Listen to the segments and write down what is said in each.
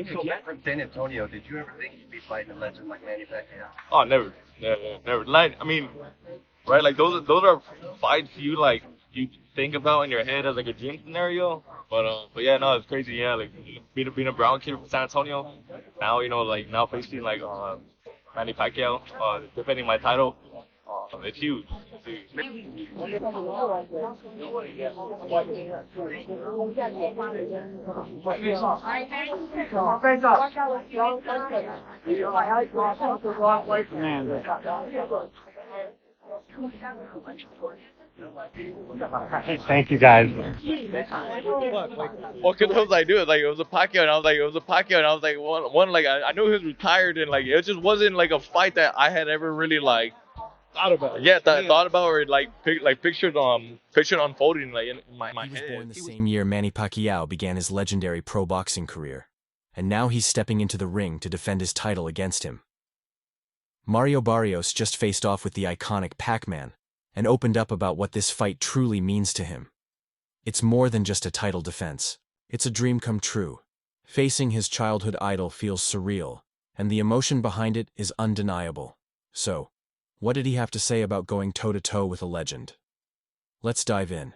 So back from San Antonio, did you ever think you'd be fighting a legend like Manny Pacquiao? Oh, never, never, never. Like, I mean, right? Like those are fights you like you think about in your head as like a dream scenario. But yeah, no, it's crazy. Yeah, like being a brown kid from San Antonio. Now like now facing like Manny Pacquiao, defending my title. It's huge. It's huge. Thank you guys. Well, cause I was like, dude, like it was a Pacquiao, and I was like, it was a Pacquiao, and I was like, one like I knew he was retired, and like it just wasn't like a fight that I had ever really like Thought about it. yeah thought about or like pictured unfolding like in my He was head. born the same year Manny Pacquiao began his legendary pro boxing career, and now he's stepping into the ring to defend his title against him. Mario Barrios just faced off with the iconic Pac-Man and opened up about what this fight truly means to him. It's more than just a title defense. It's a dream come true. Facing his childhood idol feels surreal, and the emotion behind it is undeniable. So, what did he have to say about going toe-to-toe with a legend? Let's dive in.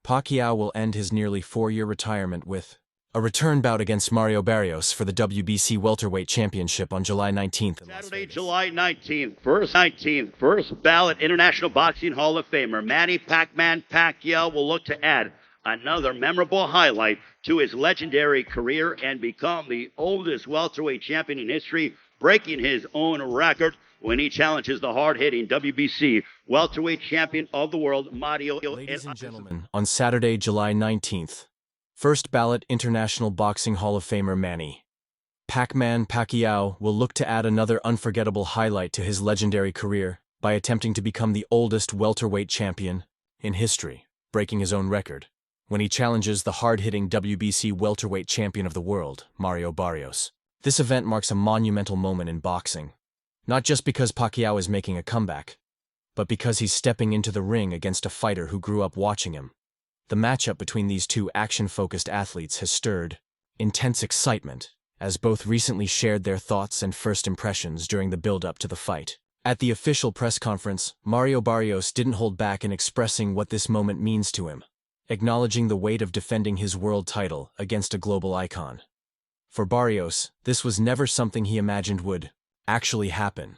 Pacquiao will end his nearly 4-year retirement with a return bout against Mario Barrios for the WBC Welterweight Championship on July 19th in Las Saturday, Vegas. July 19th, first ballot International Boxing Hall of Famer Manny Pac-Man Pacquiao will look to add another memorable highlight to his legendary career and become the oldest welterweight champion in history, breaking his own record when he challenges the hard-hitting WBC welterweight champion of the world, Mario. Ladies and gentlemen, on Saturday, July 19th, first ballot International Boxing Hall of Famer Manny Pac-Man Pacquiao will look to add another unforgettable highlight to his legendary career by attempting to become the oldest welterweight champion in history, breaking his own record, when he challenges the hard-hitting WBC welterweight champion of the world, Mario Barrios. This event marks a monumental moment in boxing, not just because Pacquiao is making a comeback, but because he's stepping into the ring against a fighter who grew up watching him. The matchup between these two action-focused athletes has stirred intense excitement, as both recently shared their thoughts and first impressions during the build-up to the fight. At the official press conference, Mario Barrios didn't hold back in expressing what this moment means to him, acknowledging the weight of defending his world title against a global icon. For Barrios, this was never something he imagined would actually happen.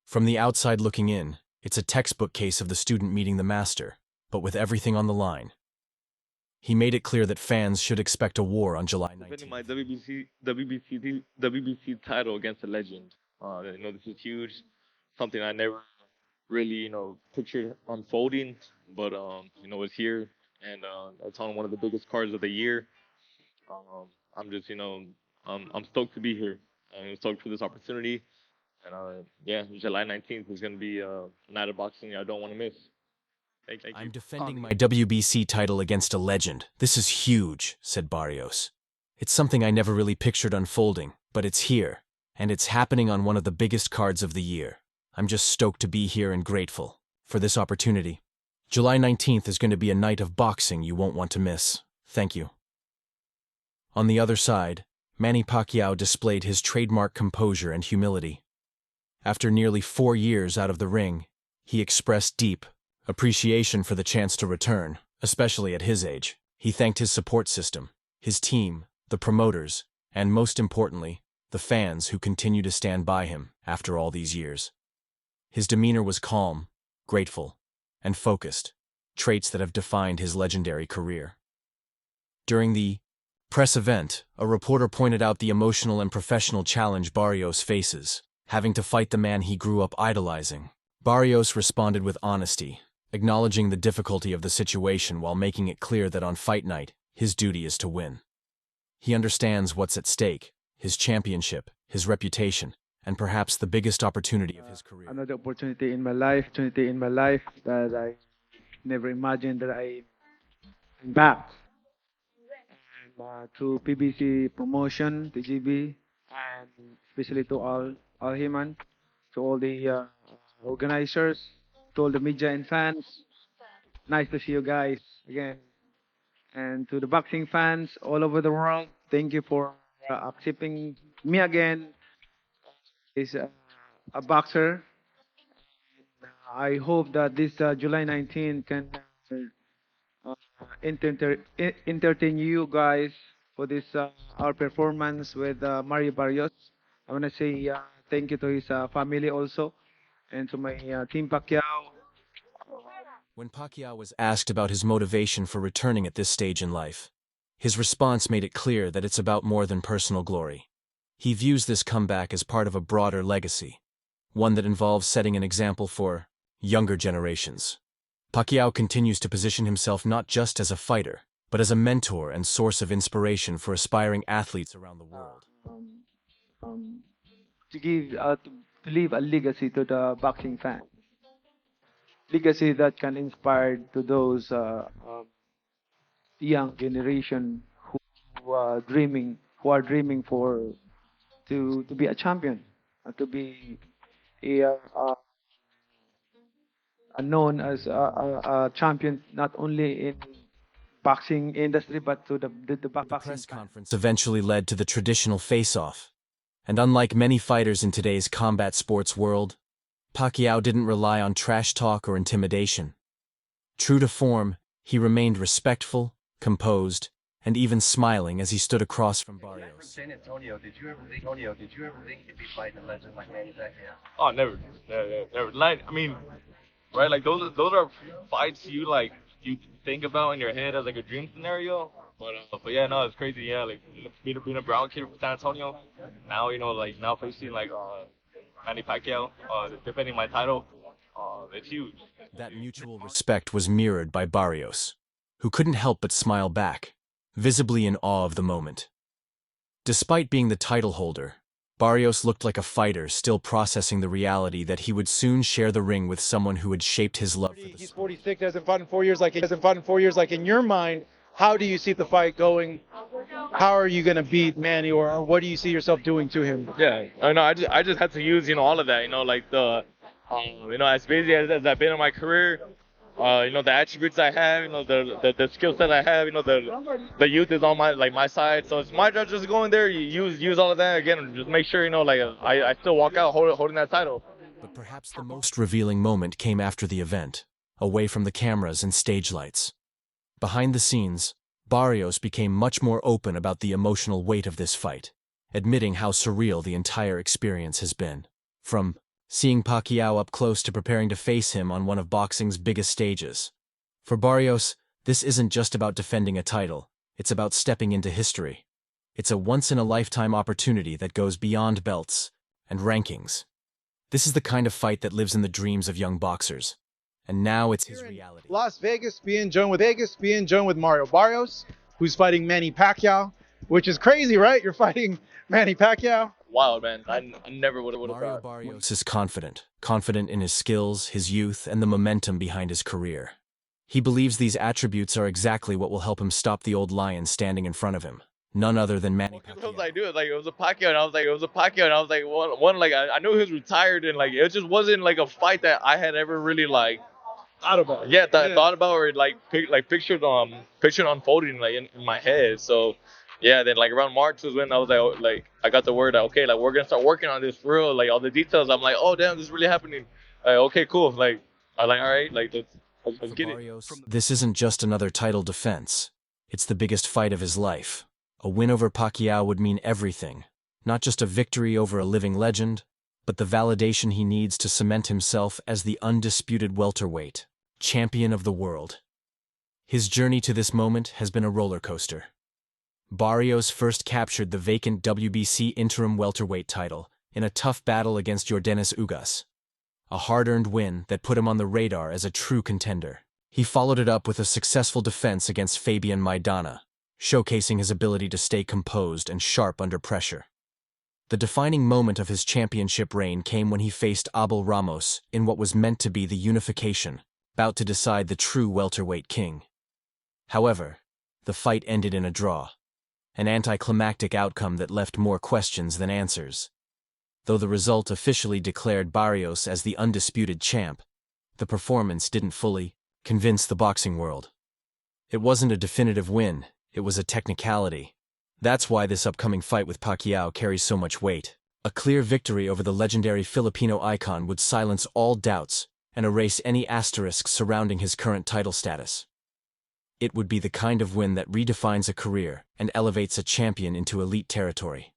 From the outside looking in, it's a textbook case of the student meeting the master, but with everything on the line. He made it clear that fans should expect a war on July Defending 19th. my WBC title against a legend. This is huge. Something I never really pictured unfolding, but it's here, and it's on one of the biggest cards of the year. I'm just I'm stoked to be here. I'm stoked for this opportunity, and yeah, July 19th is gonna be a night of boxing I don't want to miss. Thank you. I'm defending my WBC title against a legend. This is huge, said Barrios. It's something I never really pictured unfolding, but it's here, and it's happening on one of the biggest cards of the year. I'm just stoked to be here and grateful for this opportunity. July 19th is going to be a night of boxing you won't want to miss. Thank you. On the other side, Manny Pacquiao displayed his trademark composure and humility. After nearly 4 years out of the ring, he expressed deep appreciation for the chance to return, especially at his age. He thanked his support system, his team, the promoters, and most importantly, the fans who continue to stand by him after all these years. His demeanor was calm, grateful, and focused, traits that have defined his legendary career. During the press event, a reporter pointed out the emotional and professional challenge Barrios faces, having to fight the man he grew up idolizing. Barrios responded with honesty, acknowledging the difficulty of the situation while making it clear that on fight night, his duty is to win. He understands what's at stake, his championship, his reputation, and perhaps the biggest opportunity of his career. Another opportunity in my life that I never imagined that I'm back. And through PBC promotion, TGB, and especially to all human, to all the organizers, to all the media and fans. Nice to see you guys again. And to the boxing fans all over the world, thank you for accepting me again is a boxer. I hope that this July 19 can entertain you guys for this our performance with Mario Barrios. I want to say thank you to his family also and to my team Pacquiao. When Pacquiao was asked about his motivation for returning at this stage in life, his response made it clear that it's about more than personal glory. He views this comeback as part of a broader legacy, one that involves setting an example for younger generations. Pacquiao continues to position himself not just as a fighter, but as a mentor and source of inspiration for aspiring athletes around the world. To give to leave a legacy to the boxing fan, legacy that can inspire to those young generation who are dreaming for to be a champion, to be a, known as a champion not only in boxing industry but to the The boxing press fan. conference eventually led to the traditional face-off, and unlike many fighters in today's combat sports world, Pacquiao didn't rely on trash talk or intimidation. True to form, he remained respectful, composed, and even smiling as he stood across from From Barrios. San Antonio, did you ever think you'd be fighting a legend like Manny Pacquiao? Oh, never, never. Like, I mean, right? Like those are fights you think about in your head as like a dream scenario. But yeah, no, it's crazy. Yeah, like being a brown kid from San Antonio. Now like now facing like Manny Pacquiao, defending my title. It's huge. That mutual respect was mirrored by Barrios, who couldn't help but smile back, visibly in awe of the moment. Despite being the title holder, Barrios looked like a fighter still processing the reality that he would soon share the ring with someone who had shaped his love for the He's sport. 46, hasn't fought in 4 years. Like in your mind, how do you see the fight going? How are you gonna beat Manny, or what do you see yourself doing to him? Yeah, I know. I just had to use all of that. Like as busy as I've been in my career. The attributes I have, the skill set I have, the youth is on my side. So it's my job just to go in there, use all of that again, just make sure, I still walk out holding that title. But perhaps the most revealing moment came after the event, away from the cameras and stage lights. Behind the scenes, Barrios became much more open about the emotional weight of this fight, admitting how surreal the entire experience has been. From seeing Pacquiao up close to preparing to face him on one of boxing's biggest stages. For Barrios, this isn't just about defending a title, it's about stepping into history. It's a once-in-a-lifetime opportunity that goes beyond belts and rankings. This is the kind of fight that lives in the dreams of young boxers, and now it's his reality. Las Vegas being joined with Mario Barrios, who's fighting Manny Pacquiao, which is crazy, right? You're fighting Manny Pacquiao. Wild, man. I never would have Mario thought. Barrios is confident in his skills, his youth, and the momentum behind his career. He believes these attributes are exactly what will help him stop the old lion standing in front of him, none other than Manny I was Pacquiao. like, dude, like it was a Pacquiao, and I was like, it was a Pacquiao, and I was like, like I knew he was retired, and like it just wasn't like a fight that I had ever really like Thought about it. yeah, thought about or pictured unfolding like in my head. So yeah, then like around March was when I was like I got the word that okay, like we're gonna start working on this for real, like all the details. I'm like, oh damn, this is really happening. Like, okay, cool. Like I'm like, all right, like let's For get it. Barrios, this isn't just another title defense. It's the biggest fight of his life. A win over Pacquiao would mean everything. Not just a victory over a living legend, but the validation he needs to cement himself as the undisputed welterweight, champion of the world. His journey to this moment has been a roller coaster. Barrios first captured the vacant WBC interim welterweight title in a tough battle against Yordenis Ugas, a hard-earned win that put him on the radar as a true contender. He followed it up with a successful defense against Fabian Maidana, showcasing his ability to stay composed and sharp under pressure. The defining moment of his championship reign came when he faced Abel Ramos in what was meant to be the unification, bout to decide the true welterweight king. However, the fight ended in a draw, an anticlimactic outcome that left more questions than answers. Though the result officially declared Barrios as the undisputed champ, the performance didn't fully convince the boxing world. It wasn't a definitive win, it was a technicality, That's why this upcoming fight with Pacquiao carries so much weight. A clear victory over the legendary Filipino icon would silence all doubts and erase any asterisks surrounding his current title status. It would be the kind of win that redefines a career and elevates a champion into elite territory.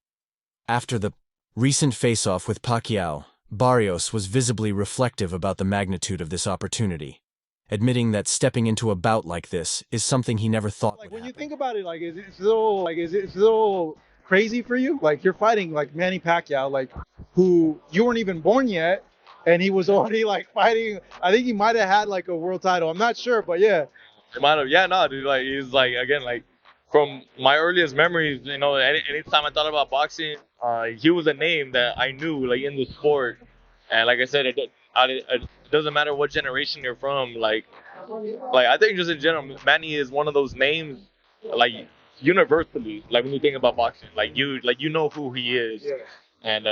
After the recent face-off with Pacquiao, Barrios was visibly reflective about the magnitude of this opportunity, admitting that stepping into a bout like this is something he never thought would When you happen. think about it, is it so crazy for you? Like you're fighting like Manny Pacquiao, like who you weren't even born yet, and he was already like fighting. I think he might have had like a world title. I'm not sure, but yeah. It might have, yeah, no, dude. Like he's like again, like from my earliest memories, anytime I thought about boxing, he was a name that I knew like in the sport, and like I said, it doesn't matter what generation you're from. Like I think just in general, Manny is one of those names, like universally. Like when you think about boxing, like you know who he is, and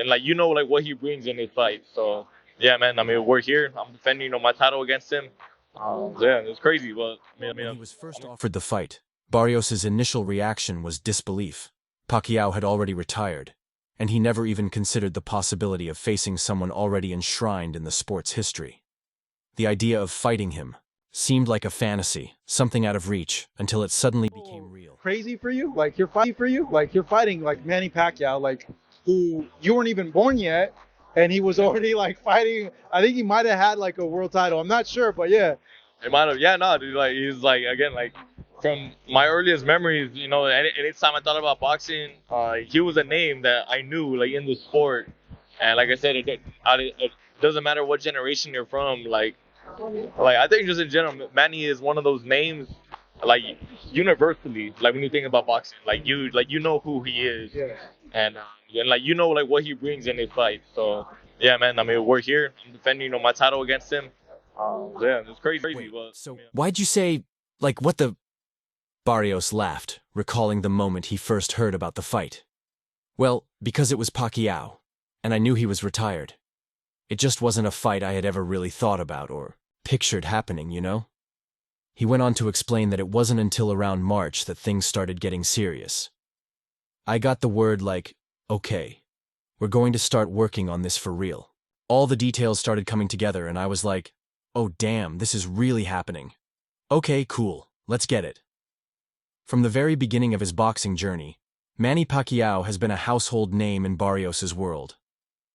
like you know like what he brings in his fight. So yeah, man. I mean, we're here. I'm defending my title against him. Yeah, it's crazy, but When he was first offered the fight, Barrios' initial reaction was disbelief. Pacquiao had already retired, and he never even considered the possibility of facing someone already enshrined in the sport's history. The idea of fighting him seemed like a fantasy, something out of reach, until it suddenly became real. Crazy for you? Like you're fighting like Manny Pacquiao, like who you weren't even born yet, and he was already like fighting. I think he might have had like a world title. I'm not sure, but yeah. it might have, yeah, no, dude. Like he's like again, like from my earliest memories, anytime I thought about boxing, he was a name that I knew like in the sport, and like I said, it doesn't matter what generation you're from. Like I think just in general, Manny is one of those names, like universally. Like when you think about boxing, like you know who he is, and like you know like what he brings in his fight. So yeah, man. I mean, we're here. I'm defending my title against him. Yeah, it's crazy. Wait, But so why'd you say, like, what the... Barrios laughed, recalling the moment he first heard about the fight. Well, because it was Pacquiao, and I knew he was retired. It just wasn't a fight I had ever really thought about or pictured happening, you know? He went on to explain that it wasn't until around March that things started getting serious. I got the word like, okay, we're going to start working on this for real. All the details started coming together and I was like, oh damn, this is really happening. Okay, cool, let's get it. From the very beginning of his boxing journey, Manny Pacquiao has been a household name in Barrios' world.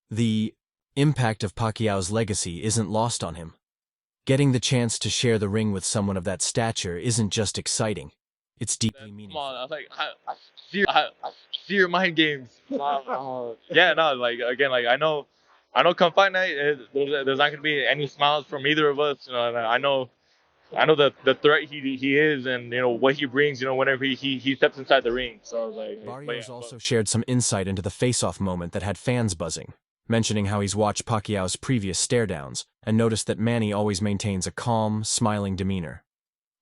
The impact of Pacquiao's legacy isn't lost on him. Getting the chance to share the ring with someone of that stature isn't just exciting, it's deeply come meaningful. on, I was like, I see your mind games. Yeah, no, like again, like I know, come fight night, there's not gonna be any smiles from either of us. And I know the threat he is, and what he brings. Whenever he steps inside the ring. So I was like, Barrios also shared some insight into the face-off moment that had fans buzzing, mentioning how he's watched Pacquiao's previous stare-downs and noticed that Manny always maintains a calm, smiling demeanor.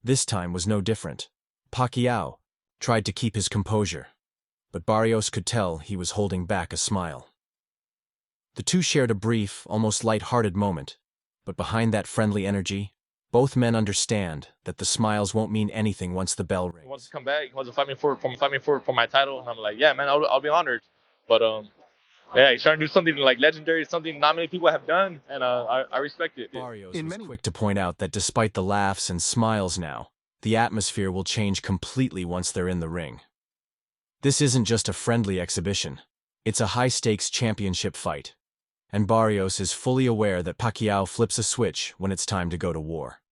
This time was no different. Pacquiao tried to keep his composure, but Barrios could tell he was holding back a smile. The two shared a brief, almost light-hearted moment, but behind that friendly energy, both men understand that the smiles won't mean anything once the bell rings. he wants to come back. He wants to fight me for my title, and I'm like, yeah, man, I'll be honored. But yeah, he's trying to do something like legendary, something not many people have done, and I respect it. Barrios was quick to point out that despite the laughs and smiles now, the atmosphere will change completely once they're in the ring. This isn't just a friendly exhibition. It's a high-stakes championship fight, and Barrios is fully aware that Pacquiao flips a switch when it's time to go to war.